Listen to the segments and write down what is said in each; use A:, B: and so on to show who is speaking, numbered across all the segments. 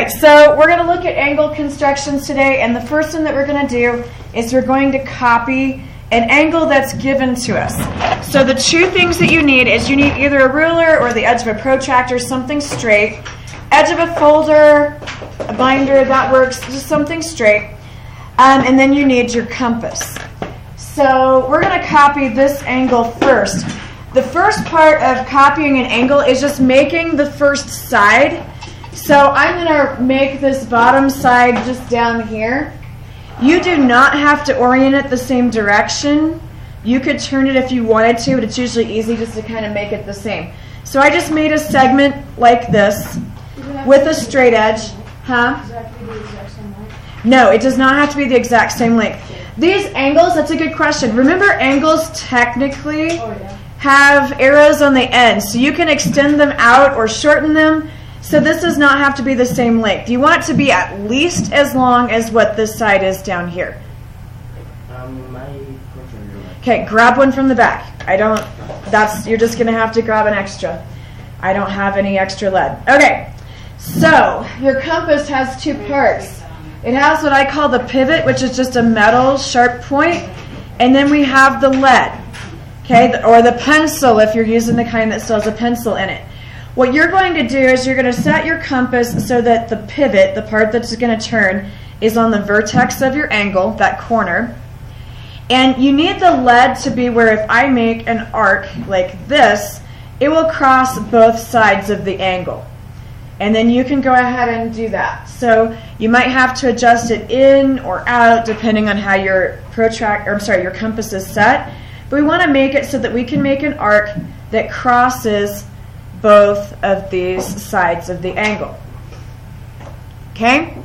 A: right, so we're going to look at angle constructions today, and the first one that we're going to do is we're going to copy an angle that's given to us. So the two things that you need is you need either a ruler or the edge of a protractor, something straight. Edge of a folder, a binder, that works, just something straight. And then you need your compass. So we're going to copy this angle first. The first part of copying an angle is just making the first side. So I'm going to make this bottom side just down here. You do not have to orient it the same direction. You could turn it if you wanted to, but it's usually easy just to kind of make it the same. So I just made a segment like this with a straight edge. Huh?
B: Does it have to be the exact same length?
A: No, it does not have to be the exact same length. These angles, that's a good question. Remember, angles technically have arrows on the end, so you can extend them out or shorten them. So this does not have to be the same length. You want it to be at least as long as what this side is down here. Okay, grab one from the back. You're just going to have to grab an extra. I don't have any extra lead. Okay, so your compass has two parts. It has what I call the pivot, which is just a metal sharp point, and then we have the lead, okay, or the pencil if you're using the kind that still has a pencil in it. What you're going to do is you're going to set your compass so that the pivot, the part that's going to turn, is on the vertex of your angle, that corner. And you need the lead to be where if I make an arc like this, it will cross both sides of the angle. And then you can go ahead and do that. So you might have to adjust it in or out depending on how your your compass is set. But we want to make it so that we can make an arc that crosses both of these sides of the angle. Okay?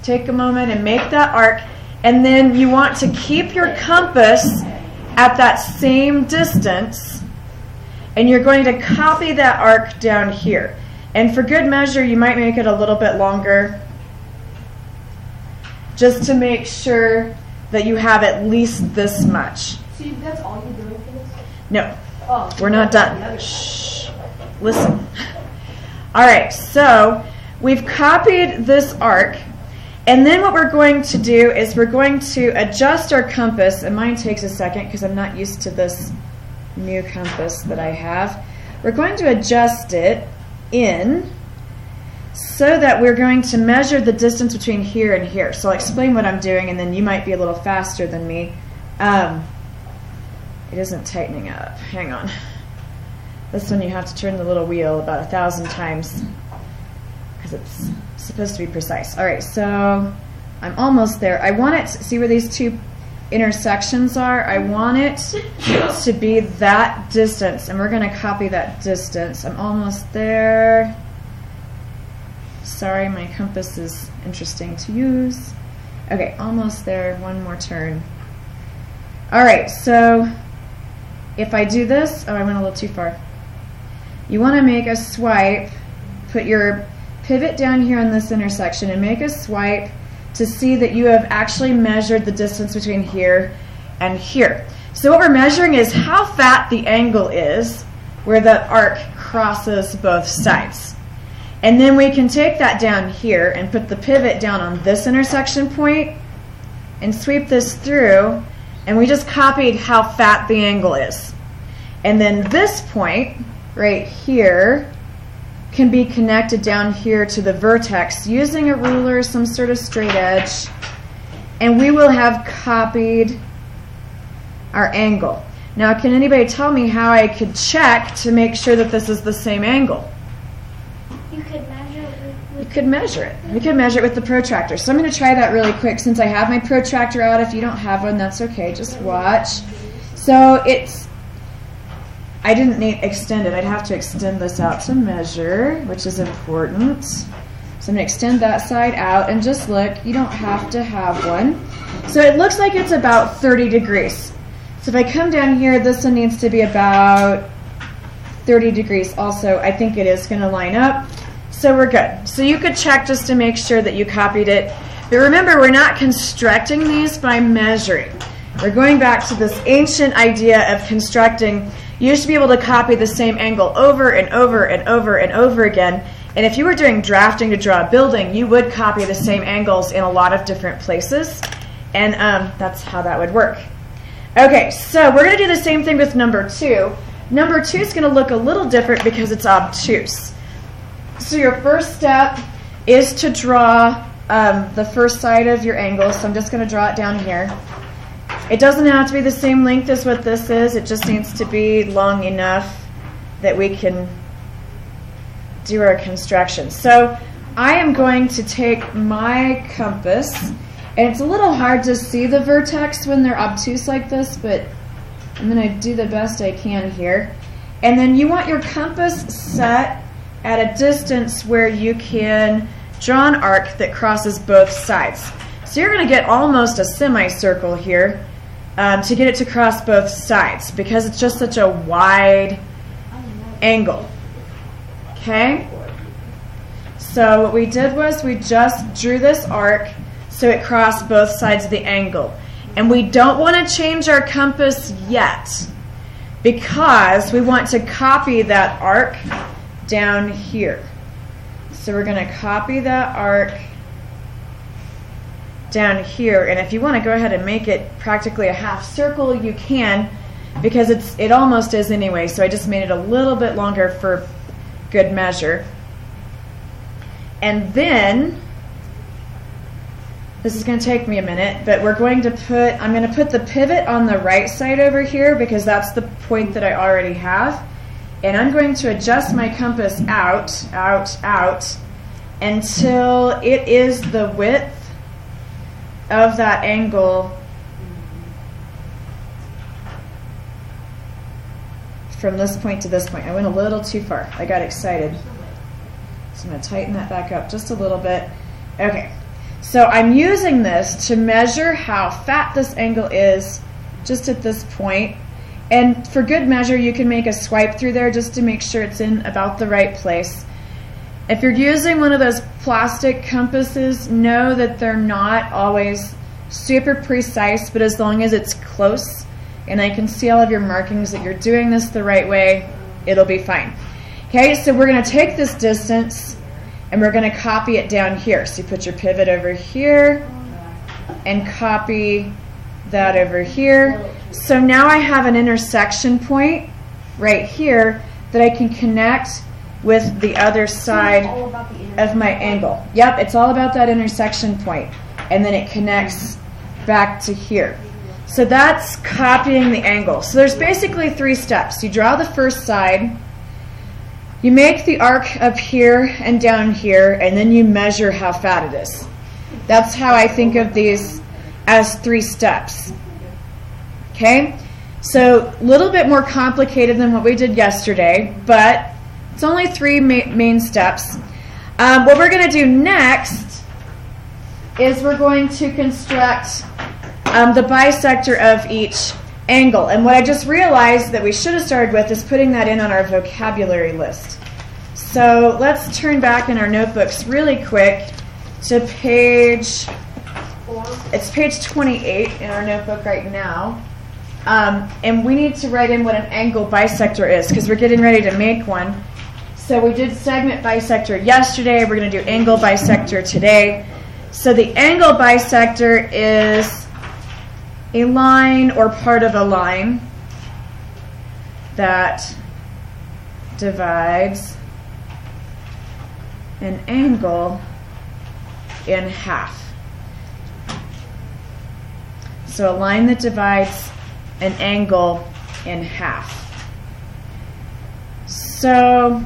A: Take a moment and make that arc, and then you want to keep your compass at that same distance, and you're going to copy that arc down here. And for good measure, you might make it a little bit longer just to make sure that you have at least this much.
B: So that's all you're doing for this?
A: No.
B: Oh,
A: We're not done. Shh. Listen. All right, so we've copied this arc, and then what we're going to do is we're going to adjust our compass, and mine takes a second because I'm not used to this new compass that I have. We're going to adjust it in so that we're going to measure the distance between here and here. So I'll explain what I'm doing, and then you might be a little faster than me. It isn't tightening up. Hang on. This one you have to turn the little wheel about 1,000 times because it's supposed to be precise. All right, so I'm almost there. I want it to see where these two intersections are. I want it to be that distance, and we're going to copy that distance. I'm almost there. Sorry, my compass is interesting to use. Okay, almost there. One more turn. All right, so if I do this, I went a little too far. You want to make a swipe, put your pivot down here on this intersection and make a swipe to see that you have actually measured the distance between here and here. So what we're measuring is how fat the angle is where the arc crosses both sides. And then we can take that down here and put the pivot down on this intersection point and sweep this through, and we just copied how fat the angle is. And then this point right here can be connected down here to the vertex using a ruler, some sort of straight edge, and we will have copied our angle. Now, can anybody tell me how I could check to make sure that this is the same angle?
C: You could measure it with
A: You could measure it. You could measure it with the protractor. So I'm going to try that really quick since I have my protractor out. If you don't have one, that's okay. Just watch. So I didn't need extended. I'd have to extend this out to measure, which is important. So I'm going to extend that side out and just look. You don't have to have one. So it looks like it's about 30 degrees. So if I come down here, this one needs to be about 30 degrees also. I think it is going to line up. So we're good. So you could check just to make sure that you copied it. But remember, we're not constructing these by measuring. We're going back to this ancient idea of constructing. You used to be able to copy the same angle over and over and over and over again, And if you were doing drafting to draw a building, you would copy the same angles in a lot of different places. And that's how that would work. Okay, so we're going to do the same thing with number 2. Number 2 is going to look a little different because it's obtuse. So your first step is to draw the first side of your angle. So I'm just going to draw it down here. It doesn't have to be the same length as what this is. It just needs to be long enough that we can do our construction. So I am going to take my compass, and it's a little hard to see the vertex when they're obtuse like this, but I'm going to do the best I can here. And then you want your compass set at a distance where you can draw an arc that crosses both sides. So you're going to get almost a semicircle here to get it to cross both sides because it's just such a wide angle. Okay? So what we did was we just drew this arc so it crossed both sides of the angle. And we don't want to change our compass yet because we want to copy that arc down here. So we're going to copy that arc down here. And if you want to go ahead and make it practically a half circle, you can, because it almost is anyway. So I just made it a little bit longer for good measure. And then, this is going to take me a minute, but I'm going to put the pivot on the right side over here because that's the point that I already have. And I'm going to adjust my compass out until it is the width of that angle from this point to this point. I went a little too far. I got excited. So I'm going to tighten that back up just a little bit. Okay. So I'm using this to measure how fat this angle is just at this point. And for good measure, you can make a swipe through there just to make sure it's in about the right place. If you're using one of those plastic compasses, know that they're not always super precise, but as long as it's close and I can see all of your markings that you're doing this the right way, it'll be fine. Okay, so we're going to take this distance and we're going to copy it down here. So you put your pivot over here and copy that over here. So now I have an intersection point right here that I can connect with the other side of my angle. Yep, it's all about that intersection point. And then it connects back to here. So that's copying the angle. So there's basically 3 steps. You draw the first side, you make the arc up here and down here, and then you measure how fat it is. That's how I think of these as 3 steps. Okay? So a little bit more complicated than what we did yesterday, but it's only 3 main steps. What we're going to do next is we're going to construct the bisector of each angle. And what I just realized that we should have started with is putting that in on our vocabulary list. So let's turn back in our notebooks really quick to page 28 in our notebook right now. And we need to write in what an angle bisector is because we're getting ready to make one. So we did segment bisector yesterday. We're going to do angle bisector today. So the angle bisector is a line or part of a line that divides an angle in half. So a line that divides an angle in half. So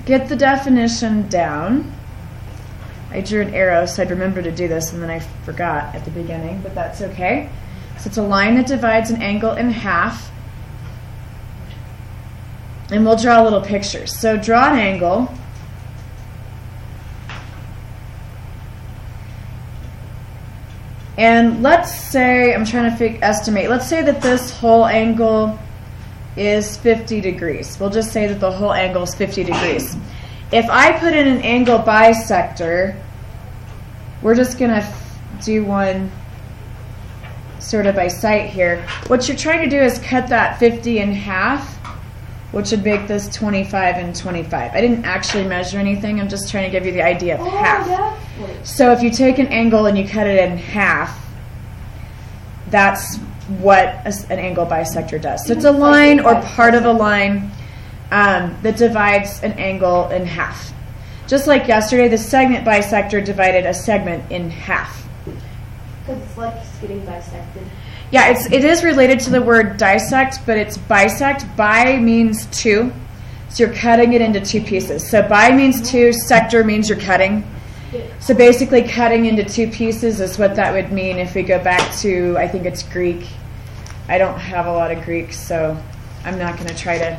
A: get the definition down. I drew an arrow so I'd remember to do this and then I forgot at the beginning, but that's okay. So it's a line that divides an angle in half. And we'll draw little pictures. So draw an angle. And let's say, I'm trying to estimate, let's say that this whole angle is 50 degrees. We'll just say that the whole angle is 50 degrees. If I put in an angle bisector, we're just going to do one sort of by sight here. What you're trying to do is cut that 50 in half which would make this 25 and 25. I didn't actually measure anything. I'm just trying to give you the idea of half. So if you take an angle and you cut it in half, that's what an angle bisector does. So it's a line or part of a line that divides an angle in half. Just like yesterday, the segment bisector divided a segment in half.
B: Because it's like it's getting dissected.
A: Yeah, it is related to the word dissect, but it's bisect. Bi means two, so you're cutting it into two pieces. So bi means two, sector means you're cutting. So basically cutting into two pieces is what that would mean if we go back to, I think it's Greek. I don't have a lot of Greek, so I'm not going to try to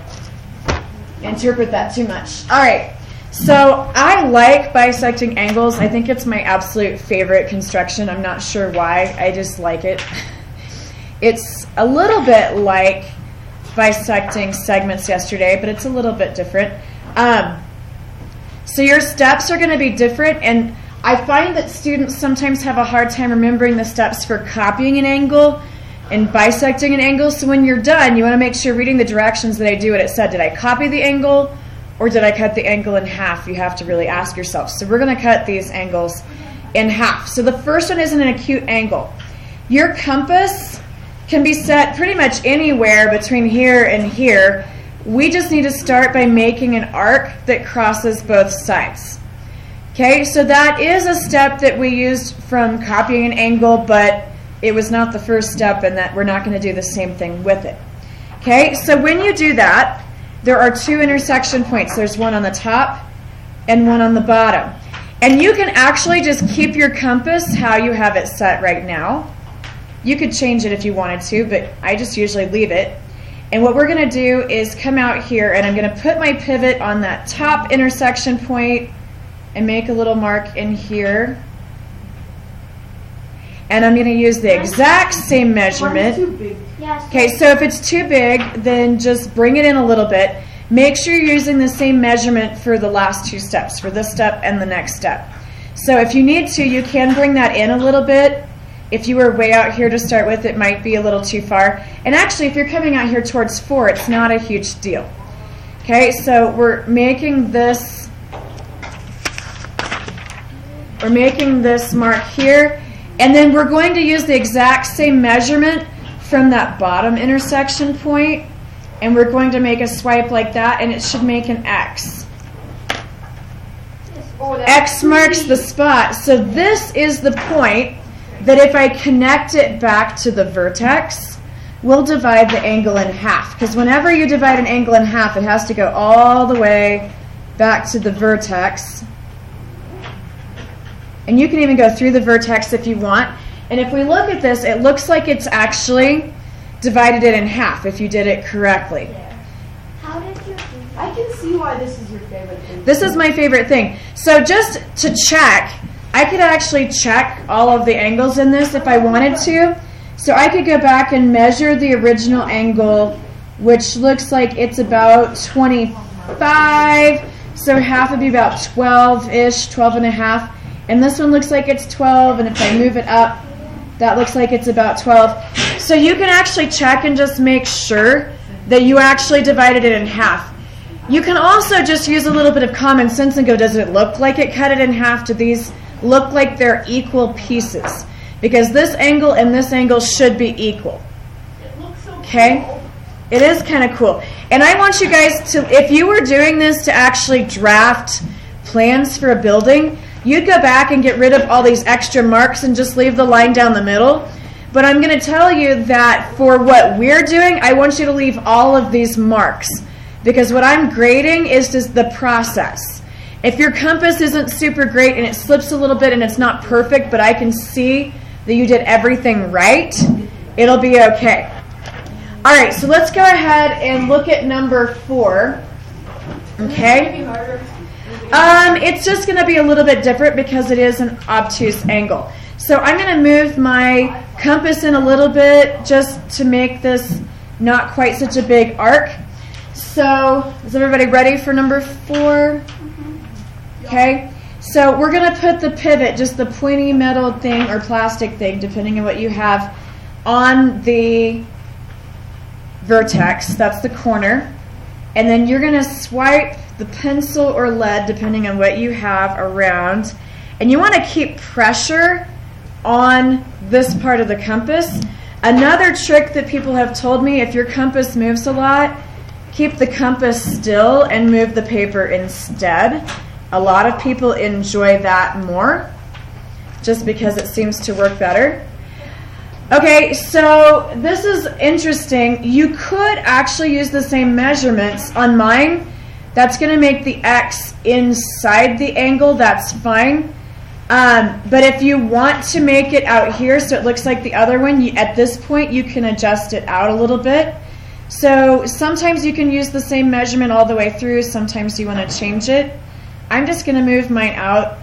A: interpret that too much. All right, so I like bisecting angles. I think it's my absolute favorite construction. I'm not sure why. I just like it. It's a little bit like bisecting segments yesterday, but it's a little bit different. So your steps are going to be different, and I find that students sometimes have a hard time remembering the steps for copying an angle and bisecting an angle. So when you're done, you want to make sure reading the directions that I do what it said. Did I copy the angle or did I cut the angle in half? You have to really ask yourself. So we're going to cut these angles in half. So the first one is an acute angle. Your compass can be set pretty much anywhere between here and here. We just need to start by making an arc that crosses both sides. Okay, so that is a step that we used from copying an angle, but it was not the first step, and that we're not going to do the same thing with it. Okay, so when you do that, there are two intersection points. There's one on the top and one on the bottom. And you can actually just keep your compass how you have it set right now. You could change it if you wanted to, but I just usually leave it. And what we're going to do is come out here, and I'm going to put my pivot on that top intersection point and make a little mark in here. And I'm going to use the exact same measurement.
B: Too big.
C: Yes.
A: Okay, so if it's too big, then just bring it in a little bit. Make sure you're using the same measurement for the last two steps, for this step and the next step. So if you need to, you can bring that in a little bit. If you were way out here to start with, it might be a little too far. And actually, if you're coming out here towards 4, it's not a huge deal. Okay, so we're making this mark here. And then we're going to use the exact same measurement from that bottom intersection point, and we're going to make a swipe like that, and it should make an X. X marks the spot. So this is the point that if I connect it back to the vertex, we'll divide the angle in half. Because whenever you divide an angle in half, it has to go all the way back to the vertex. And you can even go through the vertex if you want. And if we look at this, it looks like it's actually divided it in half if you did it correctly.
C: How did you do that?
B: I can see why this is your favorite thing.
A: This is my favorite thing. So just to check, I could actually check all of the angles in this if I wanted to. So I could go back and measure the original angle, which looks like it's about 25. So half would be about 12-ish, 12 and a half. And this one looks like it's 12, and if I move it up, that looks like it's about 12. So you can actually check and just make sure that you actually divided it in half. You can also just use a little bit of common sense and go, does it look like it cut it in half? Do these look like they're equal pieces? Because this angle and this angle should be equal. Okay? It is kind of cool. And I want you guys to, if you were doing this to actually draft plans for a building, you'd go back and get rid of all these extra marks and just leave the line down the middle. But I'm going to tell you that for what we're doing, I want you to leave all of these marks. Because what I'm grading is just the process. If your compass isn't super great and it slips a little bit and it's not perfect, but I can see that you did everything right, it'll be okay. All right, so let's go ahead and look at number 4. Okay? It's just going to be a little bit different because it is an obtuse angle. So I'm going to move my compass in a little bit just to make this not quite such a big arc. So is everybody ready for number 4? Okay. So we're going to put the pivot, just the pointy metal thing or plastic thing, depending on what you have, on the vertex. That's the corner. And then you're going to swipe the pencil or lead, depending on what you have, around. And you want to keep pressure on this part of the compass. Another trick that people have told me, if your compass moves a lot, keep the compass still and move the paper instead. A lot of people enjoy that more, just because it seems to work better. Okay, so this is interesting. You could actually use the same measurements. On mine, that's going to make the X inside the angle. That's fine. But if you want to make it out here so it looks like the other one, at this point you can adjust it out a little bit. So sometimes you can use the same measurement all the way through. Sometimes you want to change it. I'm just going to move mine out.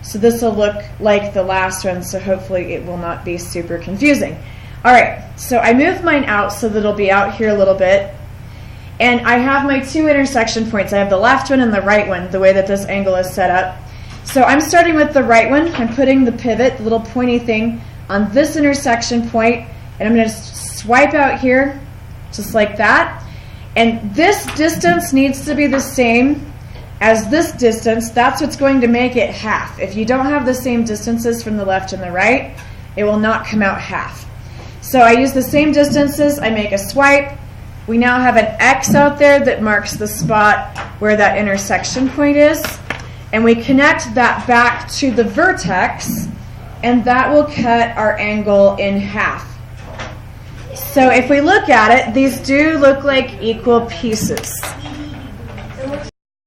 A: So this will look like the last one, so hopefully it will not be super confusing. All right, so I moved mine out so that it'll be out here a little bit. And I have my two intersection points. I have the left one and the right one, the way that this angle is set up. So I'm starting with the right one. I'm putting the pivot, the little pointy thing, on this intersection point, and I'm going to swipe out here, just like that. And this distance needs to be the same as this distance. That's what's going to make it half. If you don't have the same distances from the left and the right, it will not come out half. So I use the same distances. I make a swipe. We now have an X out there that marks the spot where that intersection point is. And we connect that back to the vertex, and that will cut our angle in half. So if we look at it, these do look like equal pieces.